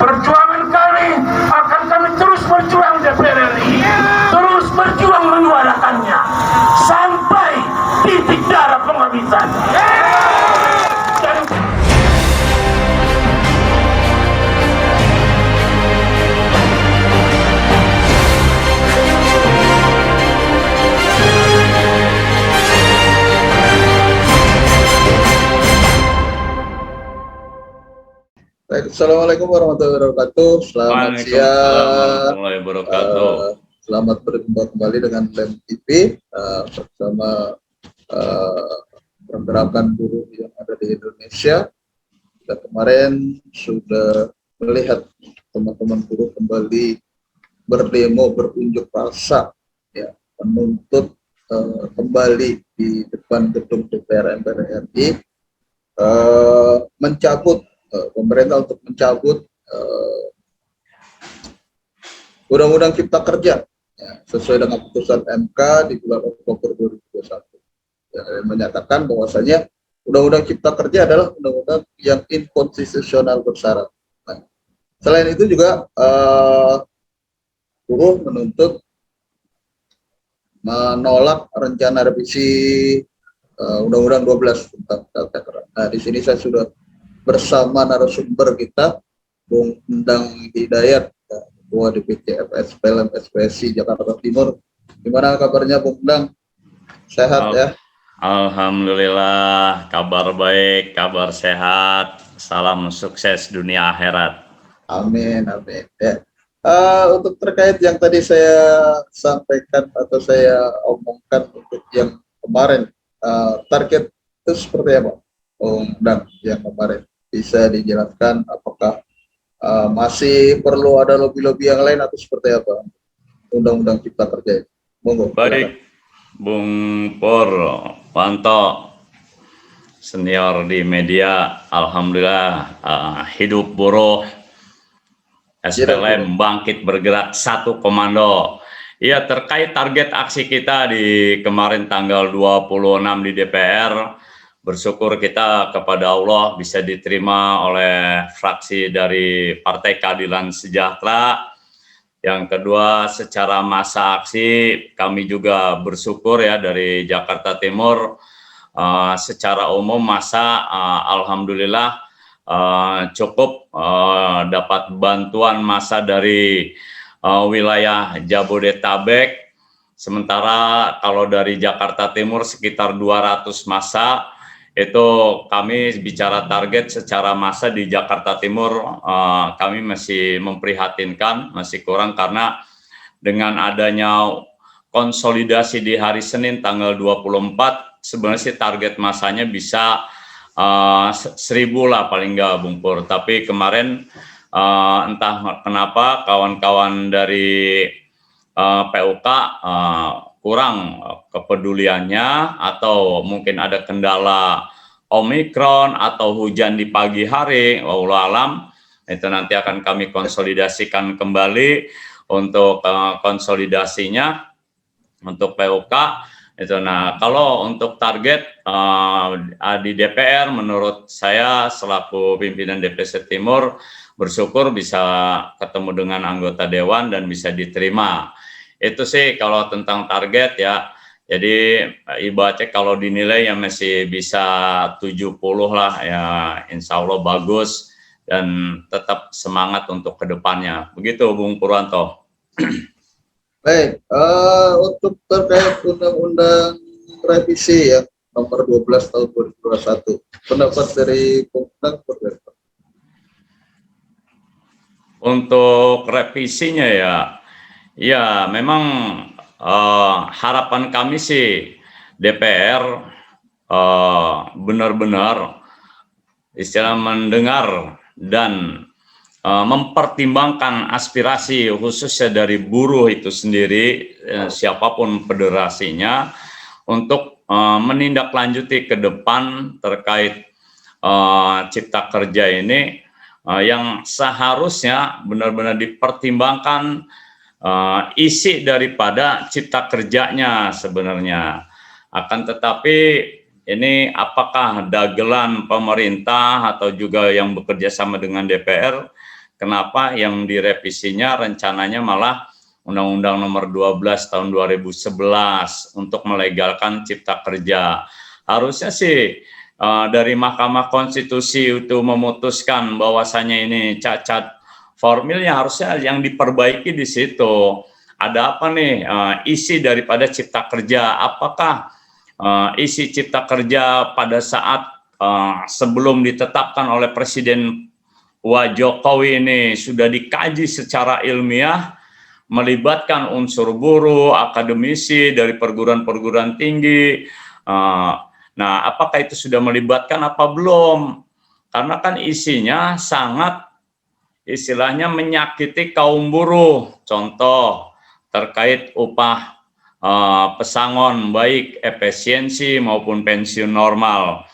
Perjuangan kami akan kami terus berjuang DPR RI, terus berjuang menyuarakannya sampai titik darah penghabisan. Dan Assalamualaikum warahmatullahi wabarakatuh. Selamat siang. Selamat berjumpa kembali dengan Lem TV bersama pergerakan buruh yang ada di Indonesia. Kita kemarin sudah melihat teman-teman buruh kembali berdemo, berunjuk rasa, ya, menuntut kembali di depan gedung DPR MPR RI, mencabut pemerintah untuk mencabut Undang-Undang Cipta Kerja, ya, sesuai dengan putusan MK di bulan Oktober 2021, ya, yang menyatakan bahwasanya Undang-Undang Cipta Kerja adalah undang-undang yang inkonstitusional bersyarat. Nah, selain itu juga buruh menuntut menolak rencana revisi Undang-Undang 12 tentang tata kerja. Nah, di sini saya sudah bersama narasumber kita, Bung Endang Hidayat, Ketua DPC FSPLM SPSI Jakarta Timur. Gimana kabarnya, Bung Endang? Sehat ya? Alhamdulillah, kabar baik, kabar sehat, salam sukses dunia akhirat. Amin, amin. Ya. Untuk terkait yang tadi saya sampaikan atau saya omongkan untuk yang kemarin, target itu seperti apa, Bung Endang, yang kemarin? Bisa dijelaskan apakah masih perlu ada lobby-lobby yang lain atau seperti apa Undang-Undang Cipta Kerja? Monggo. Baik, Bung Pur, Panto, senior di media, alhamdulillah hidup buruh, SPLM bangkit bergerak satu komando. Ya, terkait target aksi kita di kemarin tanggal 26 di DPR, bersyukur kita kepada Allah bisa diterima oleh fraksi dari Partai Keadilan Sejahtera. Yang kedua, secara masa aksi kami juga bersyukur ya dari Jakarta Timur. Secara umum masa alhamdulillah cukup dapat bantuan masa dari wilayah Jabodetabek. Sementara kalau dari Jakarta Timur sekitar 200 masa. Itu kami bicara target secara massa di Jakarta Timur, kami masih memprihatinkan, masih kurang karena dengan adanya konsolidasi di hari Senin tanggal 24, sebenarnya sih target massanya bisa 1.000 lah paling nggak, Bung Pur. Tapi kemarin entah kenapa kawan-kawan dari PUK kurang kepeduliannya, atau mungkin ada kendala Omikron atau hujan di pagi hari, wallahu alam. Itu nanti akan kami konsolidasikan kembali untuk konsolidasinya untuk PUK itu. Nah, kalau untuk target di DPR, menurut saya selaku pimpinan DPC Timur bersyukur bisa ketemu dengan anggota dewan dan bisa diterima. Itu sih kalau tentang target ya. Jadi ibaratnya kalau dinilai ya masih bisa 70 lah ya, insya Allah bagus dan tetap semangat untuk kedepannya. Begitu Bung Purwanto. Baik, untuk terkait undang-undang revisi ya nomor 12 tahun 2021, pendapat dari Bung Endang seperti apa? Untuk revisinya ya memang harapan kami sih DPR benar-benar istilah mendengar dan mempertimbangkan aspirasi khususnya dari buruh itu sendiri, siapapun federasinya, untuk menindaklanjuti ke depan terkait Cipta Kerja ini, yang seharusnya benar-benar dipertimbangkan isi daripada cipta kerjanya sebenarnya. Akan tetapi ini apakah dagelan pemerintah atau juga yang bekerja sama dengan DPR, kenapa yang direvisinya rencananya malah Undang-Undang Nomor 12 tahun 2011 untuk melegalkan cipta kerja. Harusnya sih dari Mahkamah Konstitusi itu memutuskan bahwasanya ini cacat formilnya, harusnya yang diperbaiki di situ. Ada apa nih isi daripada cipta kerja? Apakah isi cipta kerja pada saat sebelum ditetapkan oleh Presiden Jokowi ini sudah dikaji secara ilmiah, melibatkan unsur buruh, akademisi dari perguruan-perguruan tinggi. Nah, apakah itu sudah melibatkan apa belum? Karena kan isinya sangat istilahnya menyakiti kaum buruh. Contoh terkait upah pesangon baik efisiensi maupun pensiun normal.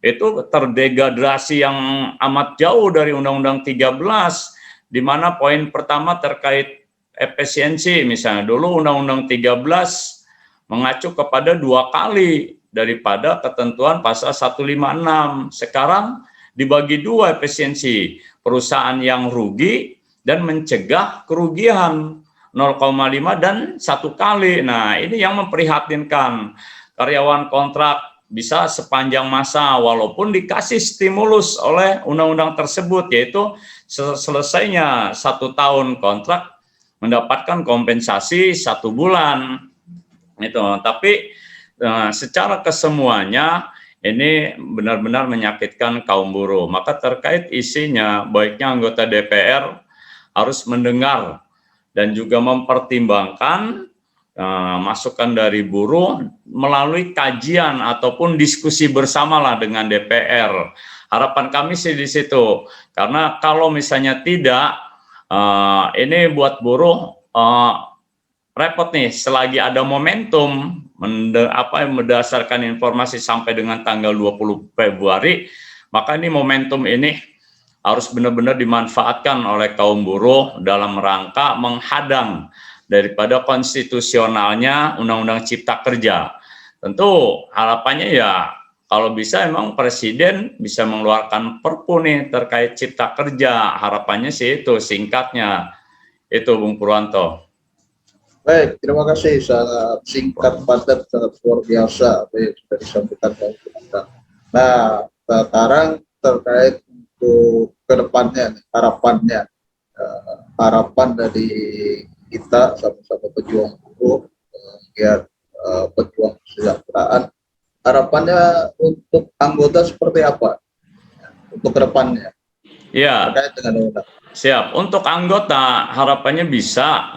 Itu terdegradasi yang amat jauh dari Undang-Undang 13, di mana poin pertama terkait efisiensi, misalnya dulu Undang-Undang 13 mengacu kepada 2 kali daripada ketentuan pasal 156. Sekarang dibagi 2 efisiensi, perusahaan yang rugi dan mencegah kerugian 0,5 dan 1 kali. Nah, ini yang memprihatinkan. Karyawan kontrak bisa sepanjang masa walaupun dikasih stimulus oleh undang-undang tersebut, yaitu selesainya 1 tahun kontrak mendapatkan kompensasi 1 bulan itu. Tapi secara kesemuanya ini benar-benar menyakitkan kaum buruh. Maka terkait isinya, baiknya anggota DPR harus mendengar dan juga mempertimbangkan masukan dari buruh melalui kajian ataupun diskusi bersamalah dengan DPR. Harapan kami sih di situ, karena kalau misalnya tidak, ini buat buruh repot nih. Selagi ada momentum berdasarkan informasi sampai dengan tanggal 20 Februari, maka ini momentum ini harus benar-benar dimanfaatkan oleh kaum buruh dalam rangka menghadang daripada konstitusionalnya Undang-Undang Cipta Kerja. Tentu harapannya ya kalau bisa emang Presiden bisa mengeluarkan Perpu nih terkait Cipta Kerja. Harapannya sih itu, singkatnya. Itu Bung Purwanto. Baik, terima kasih. Sangat singkat, padat, sangat luar biasa apa yang sudah disampaikan oleh kita. Nah, sekarang terkait untuk kedepannya, harapannya, harapan dari kita sama-sama pejuang buruh, giat pejuang kesejahteraan, harapannya untuk anggota seperti apa untuk kedepannya? Ya, terkait dengan undang. Siap. Untuk anggota harapannya bisa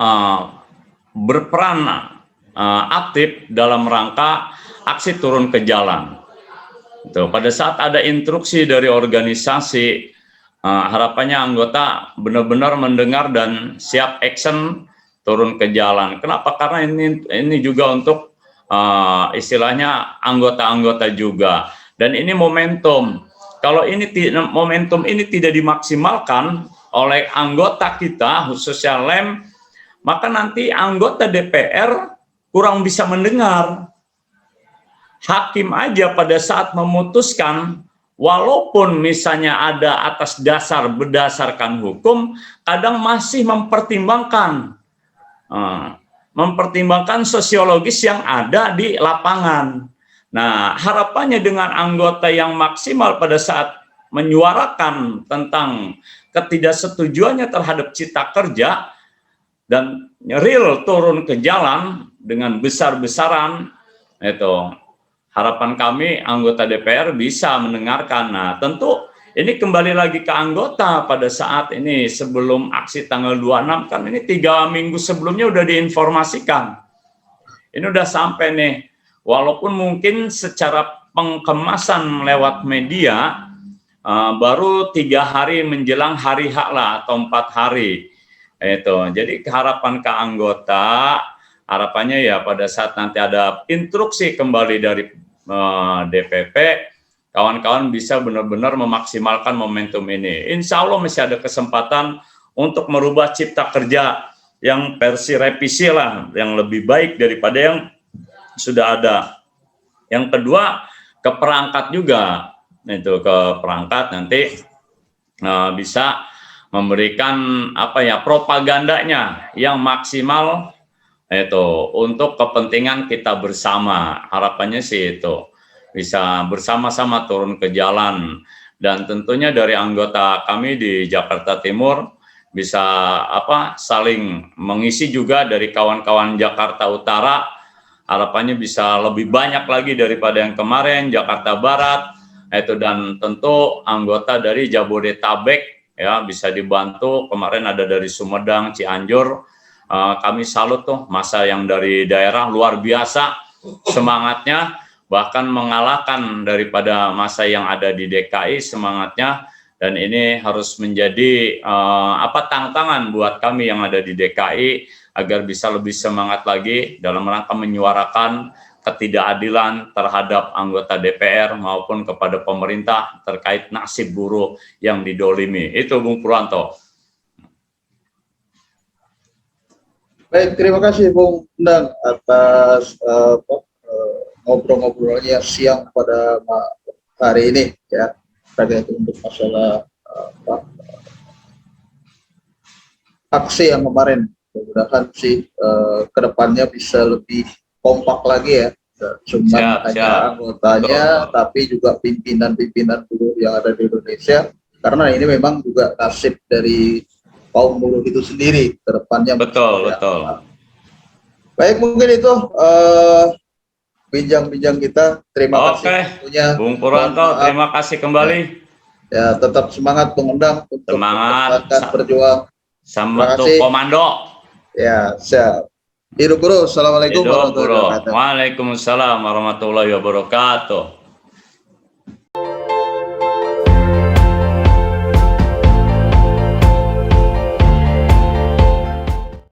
berperan aktif dalam rangka aksi turun ke jalan. Itu pada saat ada instruksi dari organisasi, harapannya anggota benar-benar mendengar dan siap action turun ke jalan. Kenapa? Karena ini juga untuk istilahnya anggota-anggota juga. Dan ini momentum. Kalau momentum ini tidak dimaksimalkan oleh anggota kita, khususnya LEM, maka nanti anggota DPR kurang bisa mendengar. Hakim aja pada saat memutuskan, walaupun misalnya ada atas dasar berdasarkan hukum, kadang masih mempertimbangkan sosiologis yang ada di lapangan. Nah, harapannya dengan anggota yang maksimal pada saat menyuarakan tentang ketidaksetujuannya terhadap Cipta Kerja dan real turun ke jalan dengan besar-besaran, itu harapan kami anggota DPR bisa mendengarkan. Nah, tentu ini kembali lagi ke anggota pada saat ini sebelum aksi tanggal 26, kan ini 3 minggu sebelumnya udah diinformasikan. Ini udah sampai nih. Walaupun mungkin secara pengemasan lewat media baru 3 hari menjelang hari H lah atau 4 hari itu. Jadi harapan ke anggota, harapannya ya pada saat nanti ada instruksi kembali dari DPP, kawan-kawan bisa benar-benar memaksimalkan momentum ini. Insya Allah masih ada kesempatan untuk merubah Cipta Kerja yang versi revisi lah, yang lebih baik daripada yang sudah ada. Yang kedua, ke perangkat juga, itu ke perangkat nanti bisa memberikan apa ya, propagandanya yang maksimal itu untuk kepentingan kita bersama. Harapannya sih itu bisa bersama-sama turun ke jalan, dan tentunya dari anggota kami di Jakarta Timur bisa apa, saling mengisi juga dari kawan-kawan Jakarta Utara. Harapannya bisa lebih banyak lagi daripada yang kemarin, Jakarta Barat itu, dan tentu anggota dari Jabodetabek ya bisa dibantu. Kemarin ada dari Sumedang, Cianjur. Kami salut tuh masa yang dari daerah, luar biasa semangatnya, bahkan mengalahkan daripada masa yang ada di DKI semangatnya. Dan ini harus menjadi apa, tantangan buat kami yang ada di DKI agar bisa lebih semangat lagi dalam rangka menyuarakan ketidakadilan terhadap anggota DPR maupun kepada pemerintah terkait nasib buruh yang didolimi. Itu Bung Purwanto. Baik, terima kasih Bung Endang atas ngobrol-ngobrolnya siang pada hari ini ya, terkait untuk masalah aksi yang kemarin. Mudah-mudahan sih kedepannya bisa lebih kompak lagi ya, cuma hanya anggotanya, tapi juga pimpinan-pimpinan buruh yang ada di Indonesia, karena ini memang juga nasib dari kaum buruh itu sendiri kedepannya. Betul, ya. betul. Baik, mungkin itu bincang-bincang kita. Terima kasih tentunya Bung Purwanto, terima kasih kembali. Ya, tetap semangat Bung Endang untuk berjuang. Sama tuh komando. Ya, siap. Hidup bro, assalamualaikum warahmatullahi wabarakatuh. Waalaikumsalam warahmatullahi wabarakatuh.